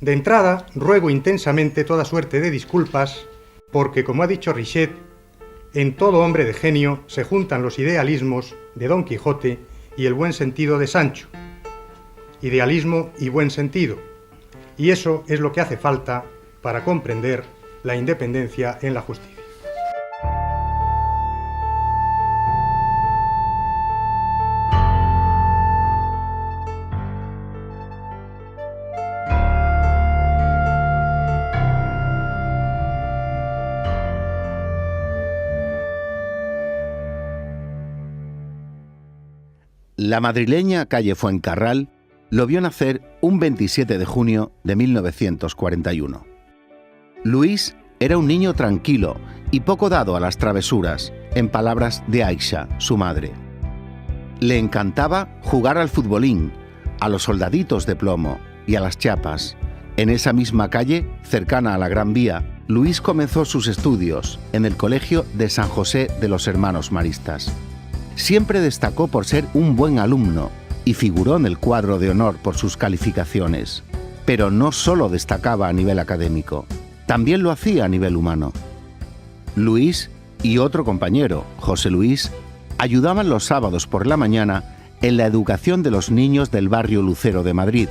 De entrada, ruego intensamente toda suerte de disculpas, porque, como ha dicho Richet, en todo hombre de genio se juntan los idealismos de Don Quijote y el buen sentido de Sancho. Idealismo y buen sentido. Y eso es lo que hace falta para comprender la independencia en la justicia. La madrileña calle Fuencarral lo vio nacer un 27 de junio de 1941. Luis era un niño tranquilo y poco dado a las travesuras, en palabras de Aisha, su madre. Le encantaba jugar al futbolín, a los soldaditos de plomo y a las chapas. En esa misma calle, cercana a la Gran Vía, Luis comenzó sus estudios en el Colegio de San José de los Hermanos Maristas. Siempre destacó por ser un buen alumno y figuró en el cuadro de honor por sus calificaciones. Pero no solo destacaba a nivel académico, también lo hacía a nivel humano. Luis y otro compañero, José Luis, ayudaban los sábados por la mañana en la educación de los niños del barrio Lucero de Madrid.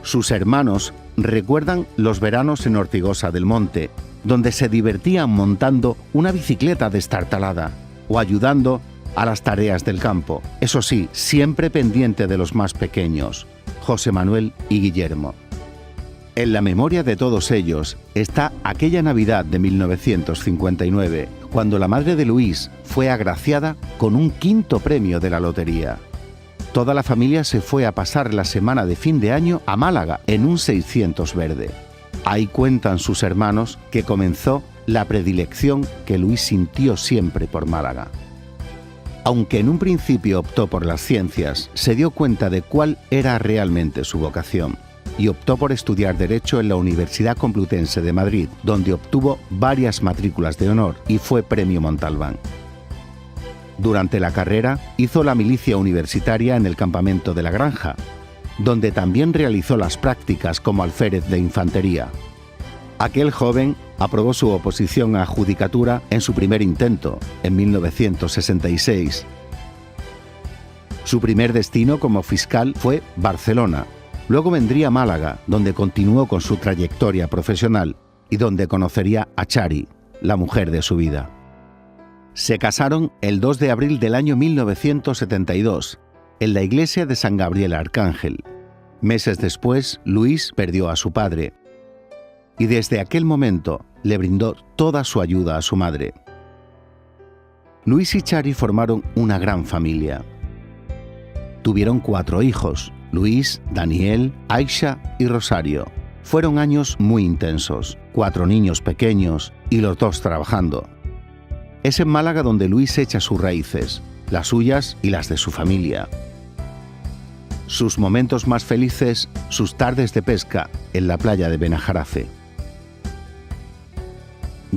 Sus hermanos recuerdan los veranos en Ortigosa del Monte, donde se divertían montando una bicicleta destartalada o ayudando a las tareas del campo, eso sí, siempre pendiente de los más pequeños, José Manuel y Guillermo. En la memoria de todos ellos está aquella Navidad de 1959, cuando la madre de Luis fue agraciada con un 5º premio de la lotería. Toda la familia se fue a pasar la semana de fin de año a Málaga en un 600 verde. Ahí cuentan sus hermanos que comenzó la predilección que Luis sintió siempre por Málaga. Aunque en un principio optó por las ciencias, se dio cuenta de cuál era realmente su vocación y optó por estudiar Derecho en la Universidad Complutense de Madrid, donde obtuvo varias matrículas de honor y fue premio Montalbán. Durante la carrera hizo la milicia universitaria en el campamento de la Granja, donde también realizó las prácticas como alférez de infantería. Aquel joven aprobó su oposición a judicatura en su primer intento, en 1966. Su primer destino como fiscal fue Barcelona. Luego vendría Málaga, donde continuó con su trayectoria profesional y donde conocería a Chari, la mujer de su vida. Se casaron el 2 de abril del año 1972, en la iglesia de San Gabriel Arcángel. Meses después, Luis perdió a su padre, y desde aquel momento le brindó toda su ayuda a su madre. Luis y Chari formaron una gran familia. Tuvieron 4 hijos, Luis, Daniel, Aisha y Rosario. Fueron años muy intensos, 4 niños pequeños y los 2 trabajando. Es en Málaga donde Luis echa sus raíces, las suyas y las de su familia. Sus momentos más felices, sus tardes de pesca en la playa de Benajarafe.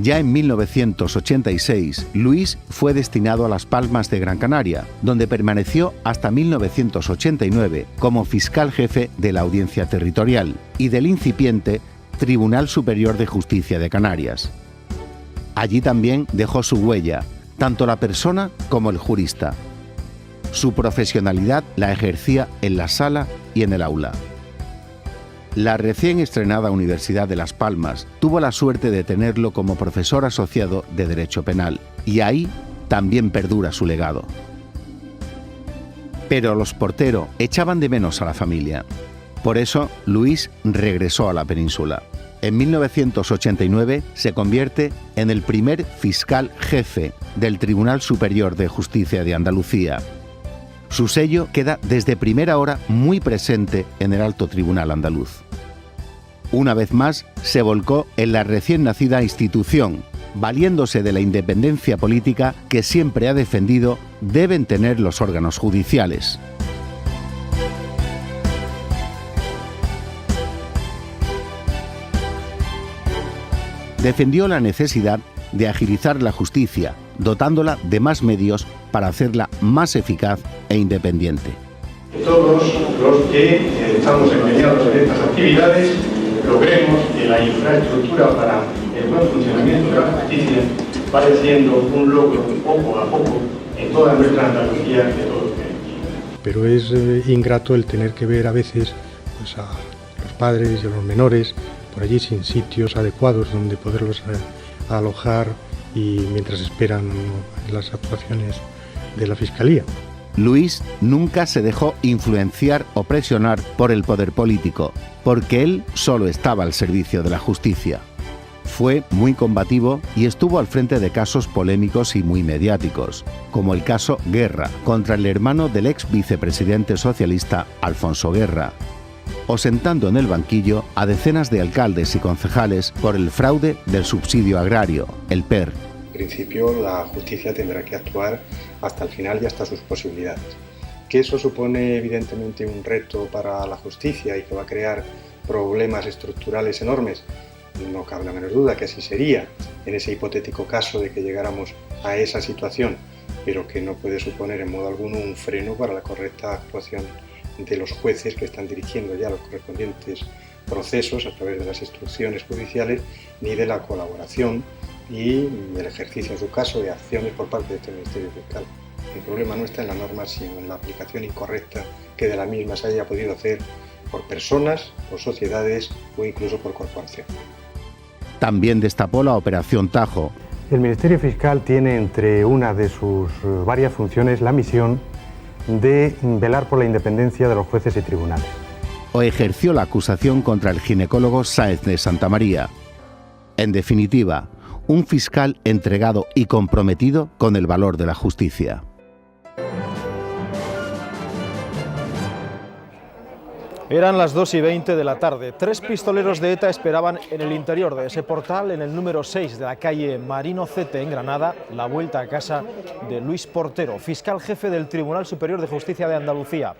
Ya en 1986, Luis fue destinado a Las Palmas de Gran Canaria, donde permaneció hasta 1989 como fiscal jefe de la Audiencia Territorial y del incipiente Tribunal Superior de Justicia de Canarias. Allí también dejó su huella, tanto la persona como el jurista. Su profesionalidad la ejercía en la sala y en el aula. La recién estrenada Universidad de Las Palmas tuvo la suerte de tenerlo como profesor asociado de Derecho Penal, y ahí también perdura su legado. Pero los Portero echaban de menos a la familia. Por eso, Luis regresó a la península. En 1989 se convierte en el primer fiscal jefe del Tribunal Superior de Justicia de Andalucía. Su sello queda desde primera hora muy presente en el Alto Tribunal andaluz. Una vez más, se volcó en la recién nacida institución, valiéndose de la independencia política que siempre ha defendido deben tener los órganos judiciales. Defendió la necesidad de agilizar la justicia, dotándola de más medios para hacerla más eficaz e independiente. Todos los que estamos empeñados en estas actividades logremos que la infraestructura para el buen funcionamiento de la justicia vaya siendo un logro poco a poco en toda nuestra Andalucía de todos. Pero es ingrato el tener que ver a veces pues, a los padres y a los menores por allí sin sitios adecuados donde poderlos alojar y mientras esperan las actuaciones de la Fiscalía. Luis nunca se dejó influenciar o presionar por el poder político, porque él solo estaba al servicio de la justicia. Fue muy combativo y estuvo al frente de casos polémicos y muy mediáticos, como el caso Guerra, contra el hermano del ex vicepresidente socialista Alfonso Guerra, o sentando en el banquillo a decenas de alcaldes y concejales por el fraude del subsidio agrario, el PER. En principio, la justicia tendrá que actuar hasta el final y hasta sus posibilidades. Que eso supone evidentemente un reto para la justicia y que va a crear problemas estructurales enormes, no cabe la menor duda que así sería en ese hipotético caso de que llegáramos a esa situación, pero que no puede suponer en modo alguno un freno para la correcta actuación de los jueces que están dirigiendo ya los correspondientes procesos a través de las instrucciones judiciales, ni de la colaboración y el ejercicio, en su caso, de acciones por parte de este Ministerio Fiscal. El problema no está en la norma, sino en la aplicación incorrecta que de la misma se haya podido hacer por personas, por sociedades o incluso por corporaciones. También destapó la Operación Tajo. El Ministerio Fiscal tiene entre una de sus varias funciones la misión de velar por la independencia de los jueces y tribunales. O ejerció la acusación contra el ginecólogo Sáenz de Santamaría. En definitiva, un fiscal entregado y comprometido con el valor de la justicia. Eran las 2:20 de la tarde. 3 pistoleros de ETA esperaban en el interior de ese portal, en el número 6 de la calle Marino Cete, en Granada, la vuelta a casa de Luis Portero, fiscal jefe del Tribunal Superior de Justicia de Andalucía.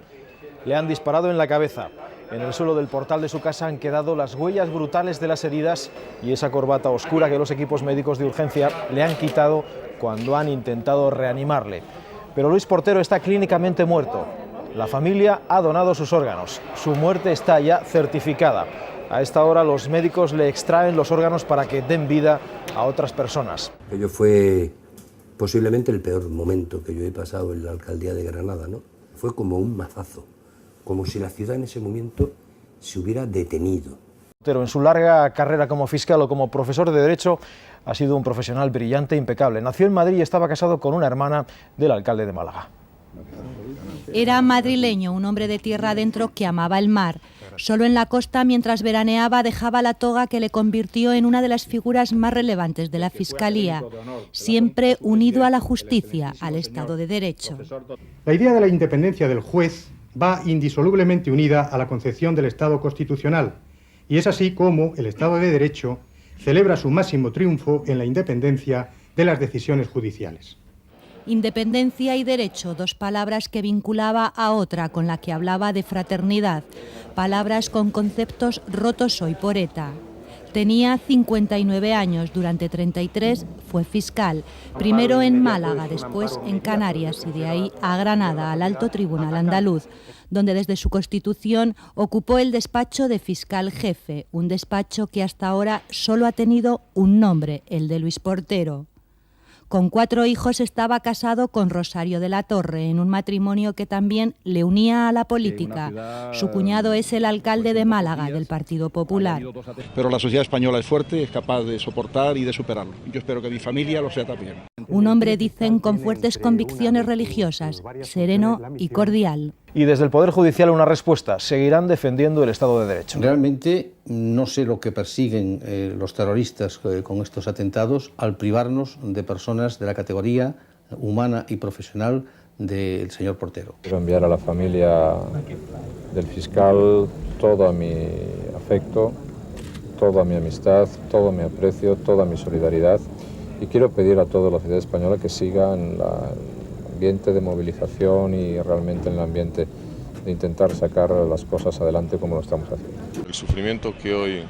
Le han disparado en la cabeza. En el suelo del portal de su casa han quedado las huellas brutales de las heridas y esa corbata oscura que los equipos médicos de urgencia le han quitado cuando han intentado reanimarle. Pero Luis Portero está clínicamente muerto. La familia ha donado sus órganos. Su muerte está ya certificada. A esta hora los médicos le extraen los órganos para que den vida a otras personas. Ello fue posiblemente el peor momento que yo he pasado en la alcaldía de Granada, ¿no? Fue como un mazazo, como si la ciudad en ese momento se hubiera detenido. Pero en su larga carrera como fiscal o como profesor de Derecho ha sido un profesional brillante e impecable. Nació en Madrid y estaba casado con una hermana del alcalde de Málaga. Era madrileño, un hombre de tierra adentro que amaba el mar. Solo en la costa, mientras veraneaba, dejaba la toga que le convirtió en una de las figuras más relevantes de la Fiscalía, siempre unido a la justicia, al Estado de Derecho. La idea de la independencia del juez va indisolublemente unida a la concepción del Estado constitucional, y es así como el Estado de Derecho celebra su máximo triunfo en la independencia de las decisiones judiciales. Independencia y derecho, 2 palabras que vinculaba a otra con la que hablaba de fraternidad, palabras con conceptos rotos hoy por ETA. Tenía 59 años, durante 33 fue fiscal, primero en Málaga, después en Canarias y de ahí a Granada, al Alto Tribunal Andaluz, donde desde su constitución ocupó el despacho de fiscal jefe, un despacho que hasta ahora solo ha tenido un nombre, el de Luis Portero. Con 4 hijos estaba casado con Rosario de la Torre, en un matrimonio que también le unía a la política. Su cuñado es el alcalde de Málaga, del Partido Popular. Pero la sociedad española es fuerte, es capaz de soportar y de superarlo. Yo espero que mi familia lo sea también. Un hombre, dicen, con fuertes convicciones religiosas, sereno y cordial. Y desde el Poder Judicial una respuesta. Seguirán defendiendo el Estado de Derecho. Realmente no sé lo que persiguen los terroristas con estos atentados al privarnos de personas de la categoría humana y profesional del señor Portero. Quiero enviar a la familia del fiscal todo mi afecto, toda mi amistad, todo mi aprecio, toda mi solidaridad y quiero pedir a toda la sociedad española que siga en el ambiente de movilización y realmente en el ambiente de intentar sacar las cosas adelante como lo estamos haciendo. El sufrimiento que hoy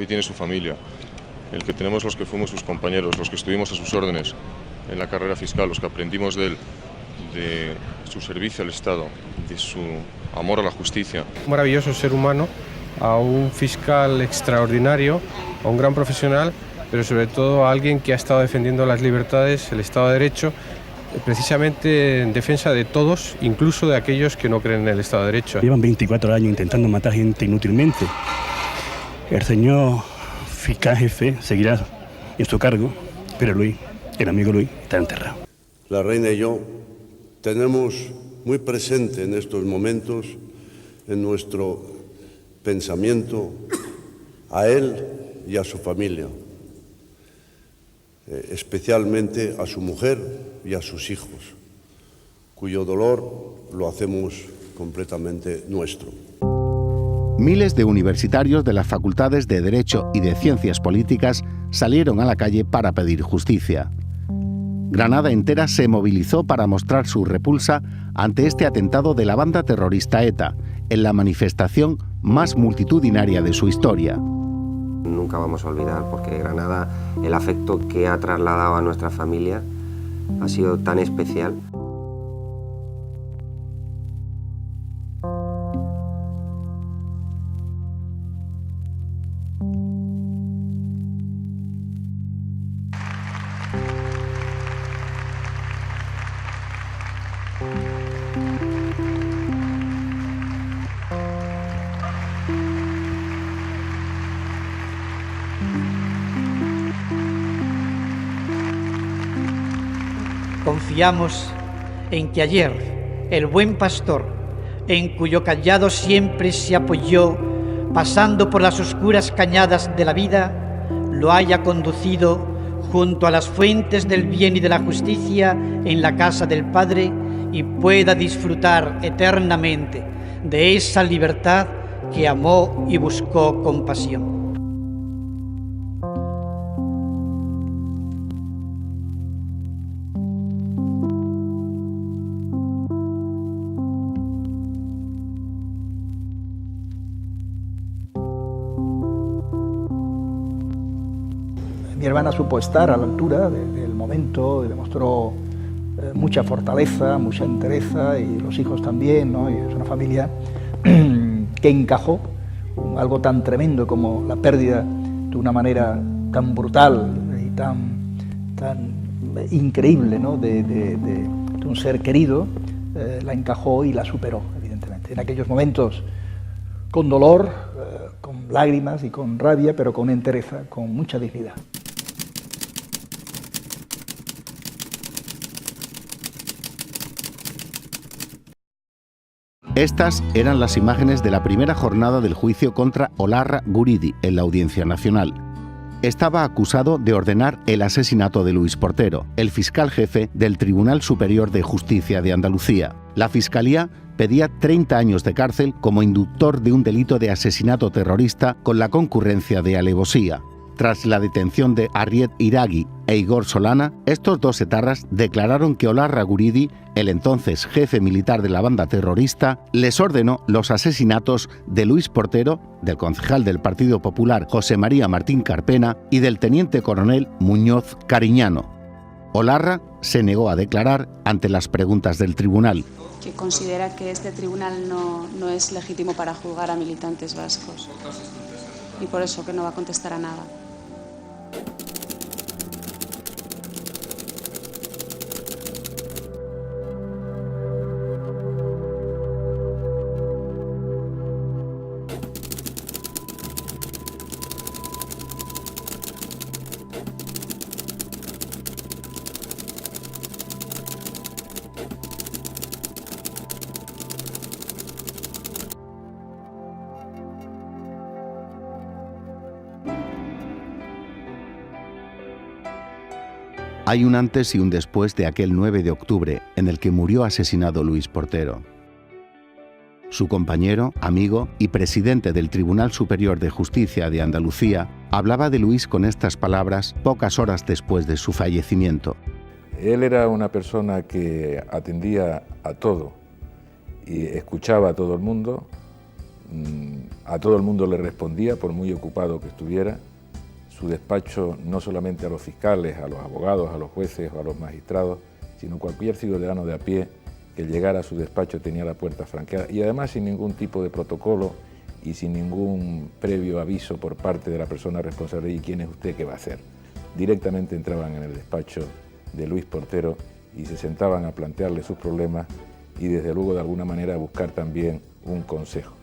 tiene su familia, el que tenemos los que fuimos sus compañeros, los que estuvimos a sus órdenes en la carrera fiscal, los que aprendimos de él, de su servicio al Estado, de su amor a la justicia. Maravilloso ser humano a un fiscal extraordinario, a un gran profesional, pero sobre todo a alguien que ha estado defendiendo las libertades, el Estado de Derecho, precisamente en defensa de todos, incluso de aquellos que no creen en el Estado de Derecho. Llevan 24 años intentando matar gente inútilmente. El señor fiscal jefe seguirá en su cargo, pero Luis, el amigo Luis, está enterrado. La reina y yo tenemos muy presente en estos momentos, en nuestro pensamiento, a él y a su familia, especialmente a su mujer y a sus hijos, cuyo dolor lo hacemos completamente nuestro. Miles de universitarios de las facultades de Derecho y de Ciencias Políticas salieron a la calle para pedir justicia. Granada entera se movilizó para mostrar su repulsa ante este atentado de la banda terrorista ETA, en la manifestación más multitudinaria de su historia. Nunca vamos a olvidar, porque Granada, el afecto que ha trasladado a nuestra familia ha sido tan especial. Confiamos en que ayer el buen pastor, en cuyo cayado siempre se apoyó, pasando por las oscuras cañadas de la vida, lo haya conducido junto a las fuentes del bien y de la justicia en la casa del Padre y pueda disfrutar eternamente de esa libertad que amó y buscó con pasión. Mi hermana supo estar a la altura del momento y demostró mucha fortaleza, mucha entereza, y los hijos también, ¿no? Y es una familia que encajó algo tan tremendo como la pérdida de una manera tan brutal y tan increíble, ¿no? de un ser querido, la encajó y la superó, evidentemente. En aquellos momentos, con dolor, con lágrimas y con rabia, pero con entereza, con mucha dignidad. Estas eran las imágenes de la primera jornada del juicio contra Olarra Guridi en la Audiencia Nacional. Estaba acusado de ordenar el asesinato de Luis Portero, el fiscal jefe del Tribunal Superior de Justicia de Andalucía. La Fiscalía pedía 30 años de cárcel como inductor de un delito de asesinato terrorista con la concurrencia de alevosía. Tras la detención de Arriet Iragui e Igor Solana, estos dos etarras declararon que Olarra Guridi, el entonces jefe militar de la banda terrorista, les ordenó los asesinatos de Luis Portero, del concejal del Partido Popular José María Martín Carpena y del teniente coronel Muñoz Cariñano. Olarra se negó a declarar ante las preguntas del tribunal. Que considera que este tribunal no es legítimo para juzgar a militantes vascos y por eso que no va a contestar a nada. Hay un antes y un después de aquel 9 de octubre en el que murió asesinado Luis Portero. Su compañero, amigo y presidente del Tribunal Superior de Justicia de Andalucía hablaba de Luis con estas palabras pocas horas después de su fallecimiento. Él era una persona que atendía a todo y escuchaba a todo el mundo le respondía por muy ocupado que estuviera. Su despacho, no solamente a los fiscales, a los abogados, a los jueces o a los magistrados, sino cualquier ciudadano de a pie que llegara a su despacho tenía la puerta franqueada y además sin ningún tipo de protocolo y sin ningún previo aviso por parte de la persona responsable. ¿Y quién es usted? ¿Qué va a hacer? Directamente entraban en el despacho de Luis Portero y se sentaban a plantearle sus problemas y desde luego de alguna manera a buscar también un consejo.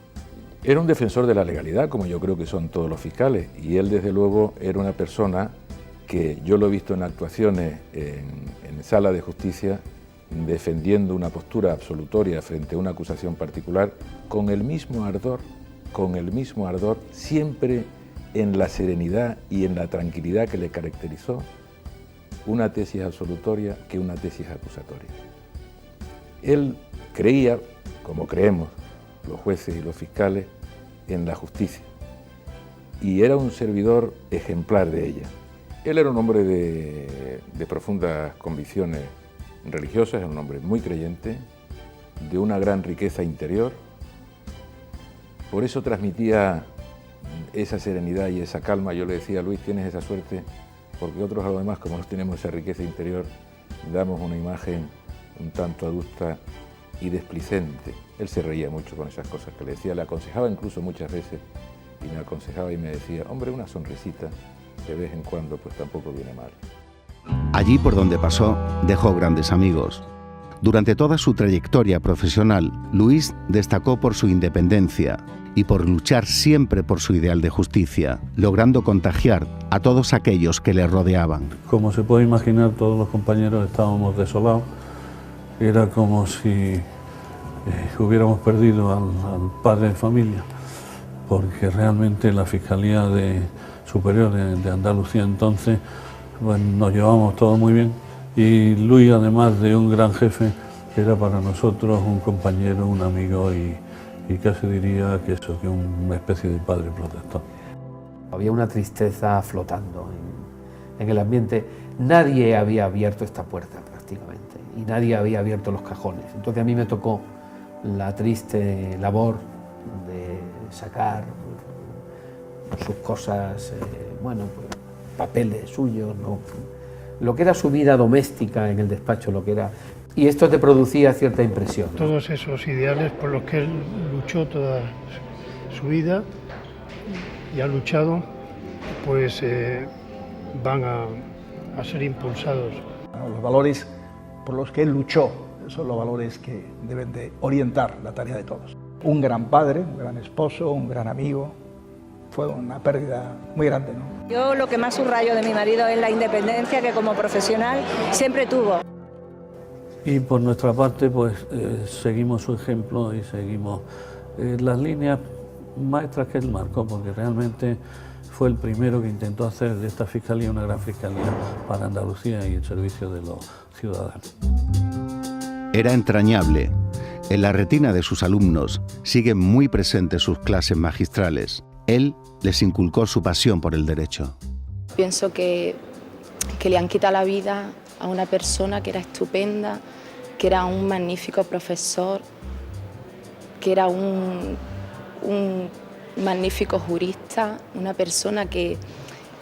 Era un defensor de la legalidad, como yo creo que son todos los fiscales, y él desde luego era una persona que yo lo he visto en actuaciones en sala de justicia defendiendo una postura absolutoria frente a una acusación particular con el mismo ardor, siempre en la serenidad y en la tranquilidad que le caracterizó una tesis absolutoria que una tesis acusatoria. Él creía, como creemos los jueces y los fiscales, en la justicia y era un servidor ejemplar de ella. Él era un hombre de profundas convicciones religiosas, era un hombre muy creyente, de una gran riqueza interior. Por eso transmitía esa serenidad y esa calma. Yo le decía, Luis, tienes esa suerte, porque otros a lo demás, como no tenemos esa riqueza interior, damos una imagen un tanto adusta y desplicente. Él se reía mucho con esas cosas que le decía, le aconsejaba incluso muchas veces, y me aconsejaba y me decía, hombre, una sonrisita de vez en cuando pues tampoco viene mal. Allí por donde pasó, dejó grandes amigos. Durante toda su trayectoria profesional, Luis destacó por su independencia y por luchar siempre por su ideal de justicia, logrando contagiar a todos aquellos que le rodeaban. Como se puede imaginar, todos los compañeros estábamos desolados. Era como si hubiéramos perdido al padre de familia, porque realmente la Fiscalía Superior de Andalucía entonces, bueno, nos llevábamos todos muy bien, y Luis, además de un gran jefe, era para nosotros un compañero, un amigo y casi diría que una especie de padre protector. Había una tristeza flotando en el ambiente. Nadie había abierto esta puerta prácticamente y nadie había abierto los cajones. Entonces a mí me tocó la triste labor de sacar sus cosas, bueno, pues, papeles suyos, ¿no? Lo que era su vida doméstica en el despacho, lo que era, y esto te producía cierta impresión, ¿no? Todos esos ideales por los que él luchó toda su vida y ha luchado, pues van a ser impulsados. Los valores por los que él luchó son los valores que deben de orientar la tarea de todos. Un gran padre, un gran esposo, un gran amigo. Fue una pérdida muy grande, ¿no? Yo lo que más subrayo de mi marido es la independencia que como profesional siempre tuvo. Y por nuestra parte, pues seguimos su ejemplo y seguimos las líneas maestras que él marcó, porque realmente fue el primero que intentó hacer de esta fiscalía una gran fiscalía para Andalucía y el servicio de los ciudadanos. Era entrañable. En la retina de sus alumnos siguen muy presentes sus clases magistrales. Él les inculcó su pasión por el derecho. Pienso que le han quitado la vida a una persona que era estupenda, que era un magnífico profesor, que era un magnífico jurista, una persona que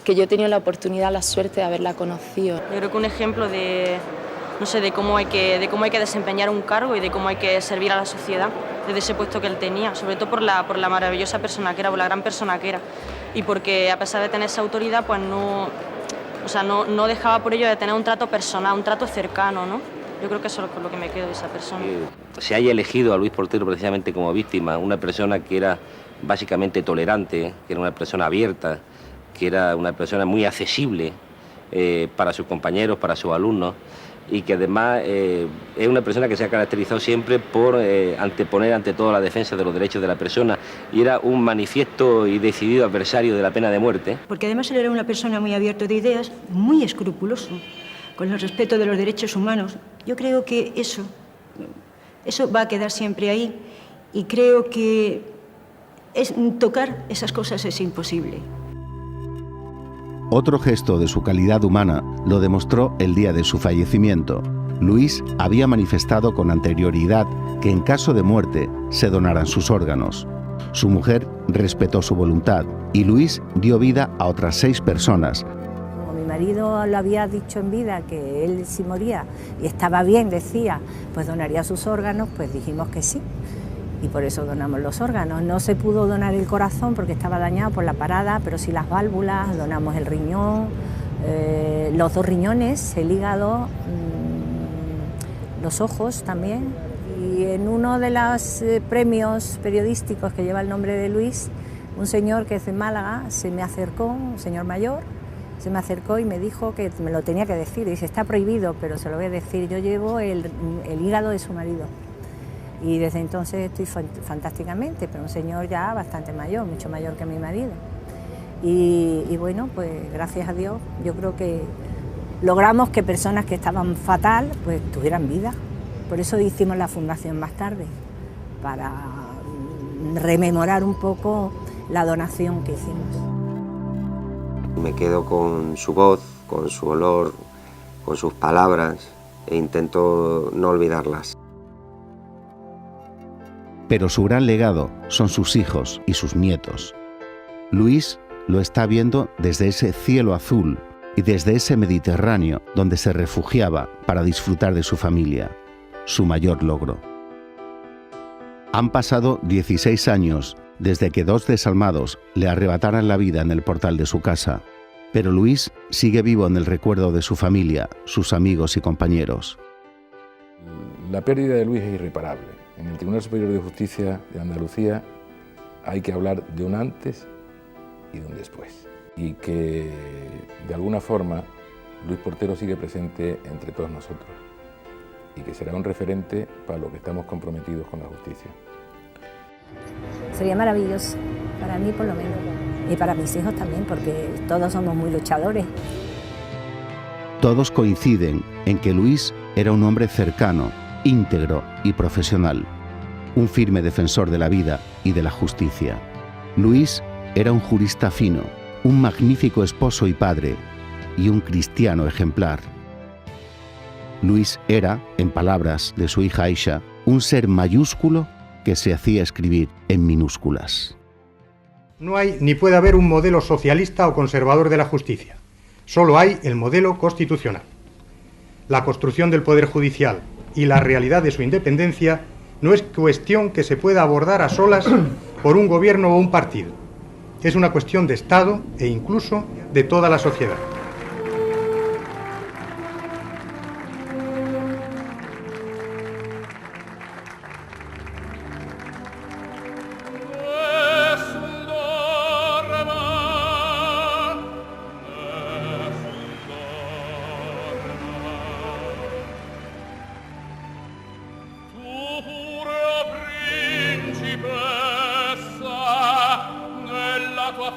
yo he tenido la oportunidad, la suerte de haberla conocido. Yo creo que un ejemplo de cómo hay que desempeñar un cargo y de cómo hay que servir a la sociedad desde ese puesto que él tenía, sobre todo por la maravillosa persona que era, por la gran persona que era, y porque a pesar de tener esa autoridad, pues no dejaba por ello de tener un trato personal, un trato cercano, ¿no? Yo creo que eso es con lo que me quedo de esa persona. Se haya elegido a Luis Portero precisamente como víctima, una persona que era básicamente tolerante, que era una persona abierta, que era una persona muy accesible para sus compañeros, para sus alumnos, y que además es una persona que se ha caracterizado siempre por anteponer ante todo la defensa de los derechos de la persona, y era un manifiesto y decidido adversario de la pena de muerte. Porque además él era una persona muy abierta de ideas, muy escrupuloso con el respeto de los derechos humanos. Yo creo que eso va a quedar siempre ahí, y creo que tocar esas cosas es imposible. Otro gesto de su calidad humana lo demostró el día de su fallecimiento. Luis había manifestado con anterioridad que en caso de muerte se donaran sus órganos. Su mujer respetó su voluntad y Luis dio vida a otras 6 personas. Como mi marido lo había dicho en vida, que él si moría y estaba bien, decía, pues donaría sus órganos, pues dijimos que sí. y por eso donamos los órganos. No se pudo donar el corazón porque estaba dañado por la parada, pero sí las válvulas, donamos el riñón, los 2 riñones, el hígado, los ojos también. Y en uno de los premios periodísticos que lleva el nombre de Luis, un señor que es de Málaga se me acercó, un señor mayor, se me acercó y me dijo que me lo tenía que decir. Dice, está prohibido, pero se lo voy a decir, yo llevo el hígado de su marido. Y desde entonces estoy fantásticamente, pero un señor ya bastante mayor, mucho mayor que mi marido. Y bueno, pues gracias a Dios, yo creo que logramos que personas que estaban fatal, pues tuvieran vida. Por eso hicimos la fundación más tarde, para rememorar un poco la donación que hicimos. Me quedo con su voz, con su olor, con sus palabras e intento no olvidarlas. Pero su gran legado son sus hijos y sus nietos. Luis lo está viendo desde ese cielo azul y desde ese Mediterráneo donde se refugiaba para disfrutar de su familia, su mayor logro. Han pasado 16 años desde que 2 desalmados le arrebataran la vida en el portal de su casa, pero Luis sigue vivo en el recuerdo de su familia, sus amigos y compañeros. La pérdida de Luis es irreparable. En el Tribunal Superior de Justicia de Andalucía hay que hablar de un antes y de un después. Y que, de alguna forma, Luis Portero sigue presente entre todos nosotros y que será un referente para los que estamos comprometidos con la justicia. Sería maravilloso, para mí por lo menos, y para mis hijos también, porque todos somos muy luchadores. Todos coinciden en que Luis era un hombre cercano, íntegro y profesional, un firme defensor de la vida y de la justicia. Luis era un jurista fino, un magnífico esposo y padre, y un cristiano ejemplar. Luis era, en palabras de su hija Aisha, un ser mayúsculo que se hacía escribir en minúsculas. No hay ni puede haber un modelo socialista o conservador de la justicia. Solo hay el modelo constitucional. La construcción del Poder Judicial y la realidad de su independencia no es cuestión que se pueda abordar a solas por un gobierno o un partido. Es una cuestión de Estado e incluso de toda la sociedad. Nella tua